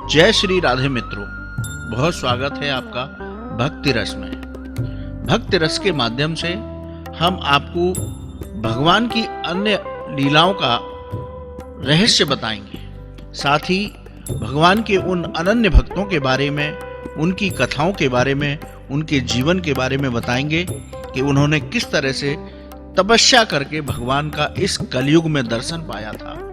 जय श्री राधे मित्रों, बहुत स्वागत है आपका भक्ति रस में। भक्ति रस के माध्यम से हम आपको भगवान की अन्य लीलाओं का रहस्य बताएंगे। साथ ही भगवान के उन अनन्य भक्तों के बारे में, उनकी कथाओं के बारे में, उनके जीवन के बारे में बताएंगे कि उन्होंने किस तरह से तपस्या करके भगवान का इस कलयुग में दर्शन पाया था।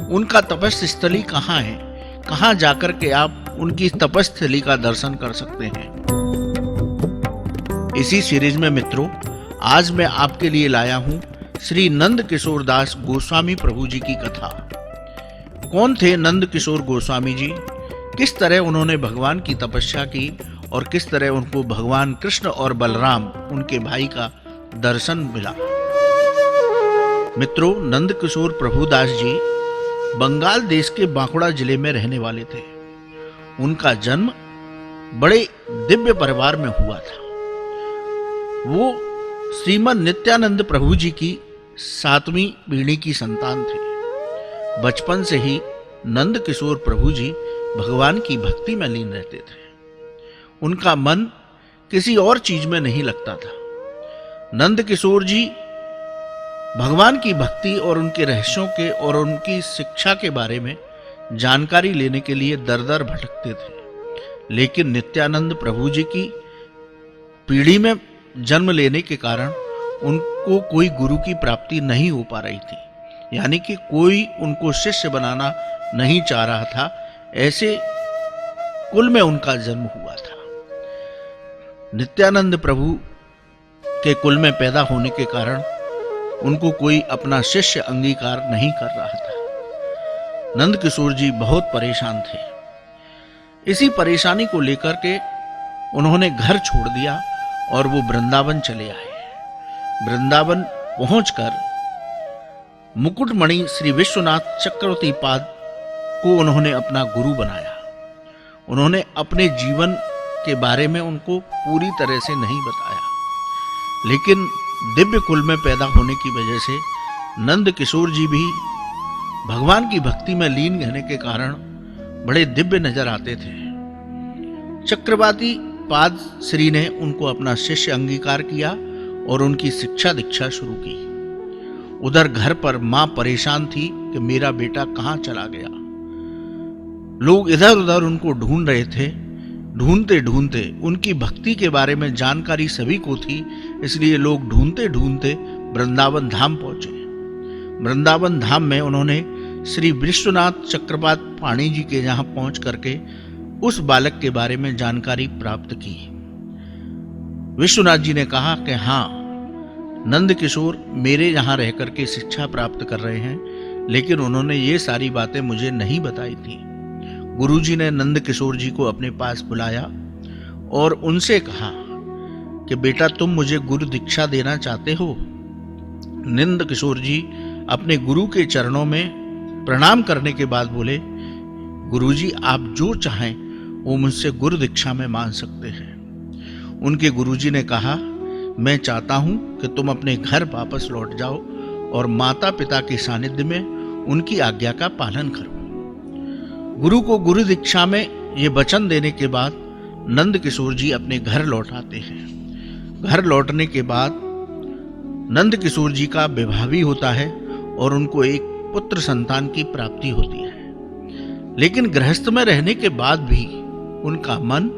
उनका तपस्या स्थली कहाँ है, कहाँ जाकर के आप उनकी तपस्थली का दर्शन कर सकते हैं। इसी सीरीज में मित्रों, आज मैं आपके लिए लाया हूं श्री नंद किशोर दास गोस्वामी प्रभु जी की कथा। कौन थे नंद किशोर गोस्वामी जी, किस तरह उन्होंने भगवान की तपस्या की और किस तरह उनको भगवान कृष्ण और बलराम उनके भाई का दर्शन मिला। मित्रों, नंद किशोर प्रभुदास जी बंगाल देश के बांकुड़ा जिले में रहने वाले थे। उनका जन्म बड़े दिव्य परिवार में हुआ था। वो श्रीमद नित्यानंद प्रभु जी की 7वीं पीढ़ी की संतान थे। बचपन से ही नंद किशोर प्रभु जी भगवान की भक्ति में लीन रहते थे। उनका मन किसी और चीज में नहीं लगता था। नंद किशोर जी भगवान की भक्ति और उनके रहस्यों के और उनकी शिक्षा के बारे में जानकारी लेने के लिए दर दर भटकते थे। लेकिन नित्यानंद प्रभु जी की पीढ़ी में जन्म लेने के कारण उनको कोई गुरु की प्राप्ति नहीं हो पा रही थी, यानी कि कोई उनको शिष्य बनाना नहीं चाह रहा था। ऐसे कुल में उनका जन्म हुआ था। नित्यानंद प्रभु के कुल में पैदा होने के कारण उनको कोई अपना शिष्य अंगीकार नहीं कर रहा था। नंद किशोर जी बहुत परेशान थे। इसी परेशानी को लेकर के उन्होंने घर छोड़ दिया और वो वृंदावन चले आए। वृंदावन पहुंचकर मुकुटमणि श्री विश्वनाथ चक्रवर्ती पाद को उन्होंने अपना गुरु बनाया। उन्होंने अपने जीवन के बारे में उनको पूरी तरह से नहीं बताया, लेकिन दिव्य कुल में पैदा होने की वजह से नंद किशोर जी भी भगवान की भक्ति में लीन रहने के कारण बड़े दिव्य नजर आते थे। चक्रवर्ती पाद श्री ने उनको अपना शिष्य अंगीकार किया और उनकी शिक्षा दीक्षा शुरू की। उधर घर पर मां परेशान थी कि मेरा बेटा कहां चला गया। लोग इधर उधर उनको ढूंढ रहे थे। ढूंढते ढूंढते उनकी भक्ति के बारे में जानकारी सभी को थी, इसलिए लोग ढूंढते ढूंढते वृंदावन धाम पहुंचे। वृंदावन धाम में उन्होंने श्री विश्वनाथ चक्रपात पाणी जी के यहां पहुंच करके उस बालक के बारे में जानकारी प्राप्त की। विश्वनाथ जी ने कहा कि हाँ, नंद किशोर मेरे यहां रह करके शिक्षा प्राप्त कर रहे हैं, लेकिन उन्होंने ये सारी बातें मुझे नहीं बताई थी। गुरुजी ने नंद किशोर जी को अपने पास बुलाया और उनसे कहा कि बेटा, तुम मुझे गुरु दीक्षा देना चाहते हो। नंद किशोर जी अपने गुरु के चरणों में प्रणाम करने के बाद बोले, गुरुजी आप जो चाहें वो मुझसे गुरु दीक्षा में मांग सकते हैं। उनके गुरुजी ने कहा, मैं चाहता हूं कि तुम अपने घर वापस लौट जाओ और माता पिता के सानिध्य में उनकी आज्ञा का पालन करो। गुरु को गुरु दीक्षा में ये वचन देने के बाद नंद किशोर जी अपने घर लौट आते हैं। घर लौटने के बाद नंद किशोर जी का विवाह भी होता है और उनको एक पुत्र संतान की प्राप्ति होती है। लेकिन गृहस्थ में रहने के बाद भी उनका मन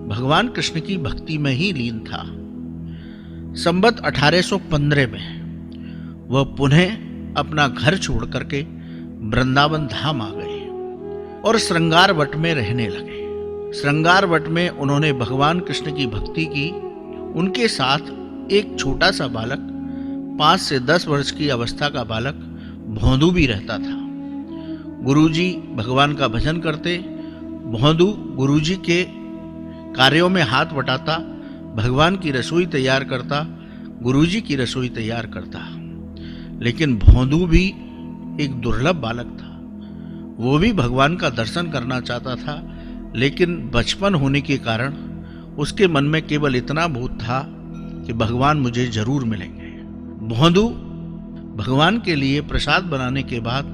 भगवान कृष्ण की भक्ति में ही लीन था। संवत 1815 में वह पुनः अपना घर छोड़ करके वृंदावन धाम आ गए और श्रृंगार वट में रहने लगे। श्रृंगार वट में उन्होंने भगवान कृष्ण की भक्ति की। उनके साथ एक छोटा सा बालक, 5 से 10 वर्ष की अवस्था का बालक भौंदू भी रहता था। गुरुजी भगवान का भजन करते। भौंदू गुरुजी के कार्यों में हाथ बटाता, भगवान की रसोई तैयार करता, गुरुजी की रसोई तैयार करता। लेकिन भौंदू भी एक दुर्लभ बालक था। वो भी भगवान का दर्शन करना चाहता था, लेकिन बचपन होने के कारण उसके मन में केवल इतना बोध था कि भगवान मुझे जरूर मिलेंगे। भौंदू भगवान के लिए प्रसाद बनाने के बाद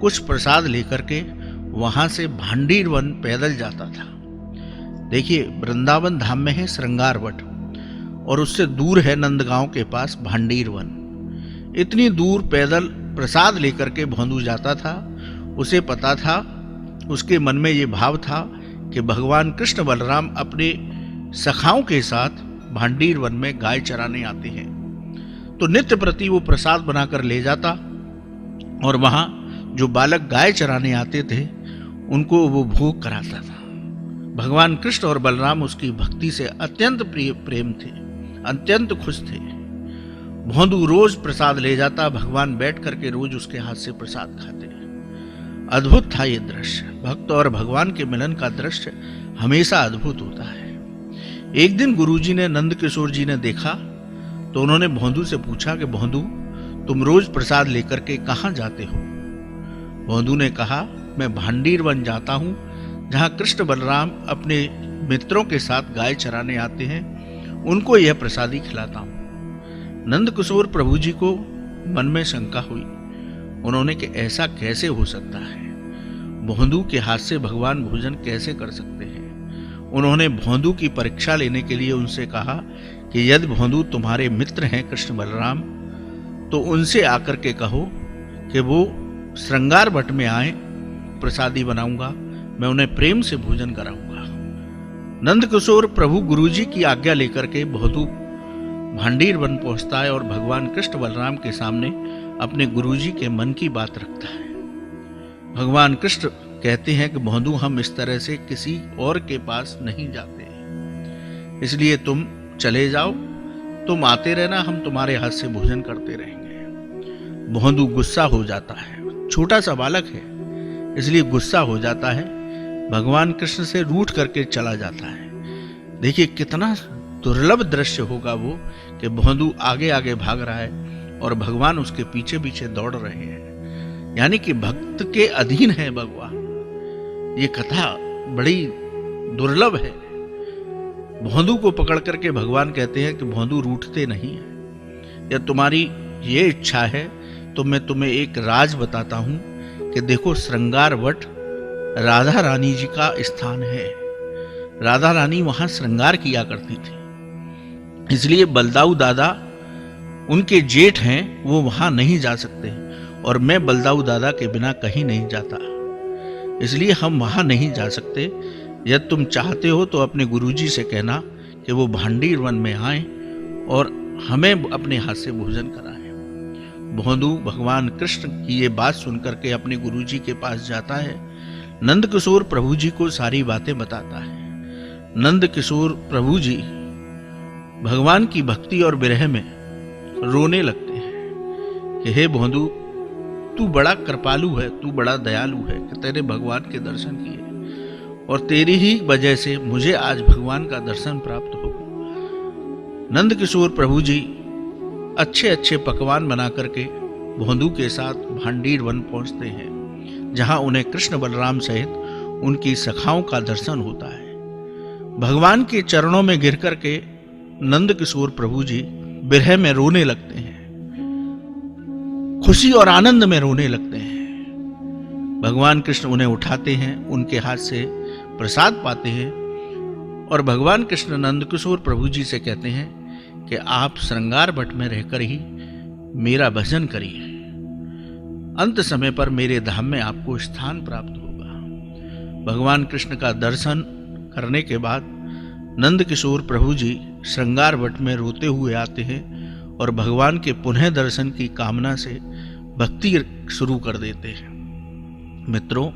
कुछ प्रसाद लेकर के वहां से भांडीर वन पैदल जाता था। देखिए, वृंदावन धाम में है श्रृंगार वट और उससे दूर है नंदगांव के पास भांडीर वन। इतनी दूर पैदल प्रसाद लेकर के भोंदू जाता था। उसे पता था, उसके मन में ये भाव था कि भगवान कृष्ण बलराम अपने सखाओं के साथ भांडीर वन में गाय चराने आते हैं, तो नित्य प्रति वो प्रसाद बनाकर ले जाता और वहां जो बालक गाय चराने आते थे उनको वो भोग कराता था। भगवान कृष्ण और बलराम उसकी भक्ति से अत्यंत प्रेम थे, अत्यंत खुश थे। भोंदू रोज प्रसाद ले जाता, भगवान बैठ करके रोज उसके हाथ से प्रसाद खाते। अद्भुत था ये दृश्य। भक्त और भगवान के मिलन का दृश्य हमेशा अद्भुत होता है। एक दिन गुरुजी ने, नंद किशोर जी ने देखा तो उन्होंने भोंदू से पूछा कि भोंदू, तुम रोज प्रसाद लेकर के कहां जाते हो? भोंदू ने कहा, मैं भांडीर वन जाता हूं, जहां कृष्ण बलराम अपने मित्रों के साथ गाय चराने आते हैं, उनको यह प्रसादी खिलाता हूं। नंद किशोर प्रभु जी को मन में शंका हुई। उन्होंने कि ऐसा कैसे हो सकता है? भोंदू के हाथ से भगवान भोजन कैसे कर सकते हैं? उन्होंने भोंदू की परीक्षा लेने के लिए उनसे कहा कि यदि भोंदू तुम्हारे मित्र हैं कृष्ण बलराम, तो उनसे आकर के कहो कि वो श्रृंगार वट में आए, प्रसादी बनाऊंगा, मैं उन्हें प्रेम से भोजन कराऊंगा। नंद किशोर प्रभु गुरुजी की आज्ञा लेकर के भोंदू भांडीर वन पहुंचता है और भगवान कृष्ण बलराम के सामने अपने गुरुजी के मन की बात रखता है। भगवान कृष्ण कहते हैं कि भोंदू, हम इस तरह से किसी और के पास नहीं जाते, इसलिए तुम चले जाओ, तुम आते रहना, हम तुम्हारे हाथ से भोजन करते रहेंगे। भोंदू गुस्सा हो जाता है, छोटा सा बालक है इसलिए गुस्सा हो जाता है, भगवान कृष्ण से रूठ करके चला जाता है। देखिए कितना दुर्लभ दृश्य होगा वो कि भोंदू आगे आगे भाग रहा है और भगवान उसके पीछे पीछे दौड़ रहे हैं, यानी कि भक्त के अधीन है भगवान। ये कथा बड़ी दुर्लभ है। भोंदू को पकड़ करके भगवान कहते हैं कि भोंदू रूठते नहीं है, या तुम्हारी ये इच्छा है तो मैं तुम्हें एक राज बताता हूं कि देखो, श्रृंगार वट राधा रानी जी का स्थान है। राधा रानी वहां श्रृंगार किया करती थी, इसलिए बलदाऊ दादा उनके जेठ हैं, वो वहां नहीं जा सकते और मैं बलदाऊ दादा के बिना कहीं नहीं जाता, इसलिए हम वहां नहीं जा सकते। यदि तुम चाहते हो तो अपने गुरुजी से कहना कि वो भांडीर वन में आए और हमें अपने हाथ से भोजन कराएं। भोंदू भगवान कृष्ण की ये बात सुनकर के अपने गुरुजी के पास जाता है, नंद किशोर प्रभु जी को सारी बातें बताता है। नंद किशोर प्रभु जी भगवान की भक्ति और विरह में रोने लगते हैं कि हे भोंदू, तू बड़ा कृपालु है, तू बड़ा दयालु है कि तेरे भगवान के दर्शन किए और तेरी ही वजह से मुझे आज भगवान का दर्शन प्राप्त हो। नंद किशोर प्रभु जी अच्छे अच्छे पकवान बना करके भोंदू के साथ भांडीर वन पहुंचते हैं, जहां उन्हें कृष्ण बलराम सहित उनकी सखाओं का दर्शन होता है। भगवान के चरणों में गिर करके नंद किशोर प्रभु जी विरह में रोने लगते हैं, खुशी और आनंद में रोने लगते हैं। भगवान कृष्ण उन्हें उठाते हैं, उनके हाथ से प्रसाद पाते हैं और भगवान कृष्ण नंद किशोर प्रभु जी से कहते हैं कि आप श्रृंगार वट में रहकर ही मेरा भजन करिए, अंत समय पर मेरे धाम में आपको स्थान प्राप्त होगा। भगवान कृष्ण का दर्शन करने के बाद नंद किशोर प्रभु जी श्रृंगार वट में रोते हुए आते हैं और भगवान के पुनः दर्शन की कामना से भक्ति शुरू कर देते हैं। मित्रों,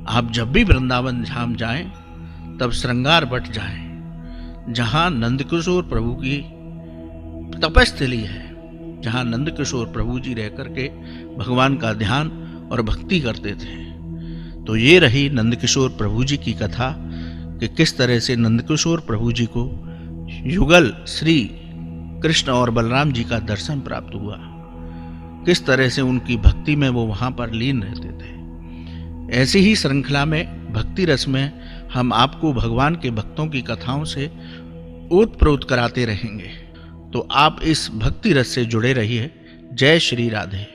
आप जब भी वृंदावन धाम जाएं तब श्रृंगार वट जाएं, जहां नंदकिशोर प्रभु की तपस्थली है, जहां नंदकिशोर प्रभु जी रह करके भगवान का ध्यान और भक्ति करते थे। तो ये रही नंदकिशोर प्रभु जी की कथा कि किस तरह से नंदकिशोर प्रभु जी को युगल श्री कृष्ण और बलराम जी का दर्शन प्राप्त हुआ, किस तरह से उनकी भक्ति में वो वहां पर लीन रहते थे। ऐसी ही श्रृंखला में भक्ति रस में हम आपको भगवान के भक्तों की कथाओं से ओतप्रोत कराते रहेंगे। तो आप इस भक्ति रस से जुड़े रहिए। जय श्री राधे।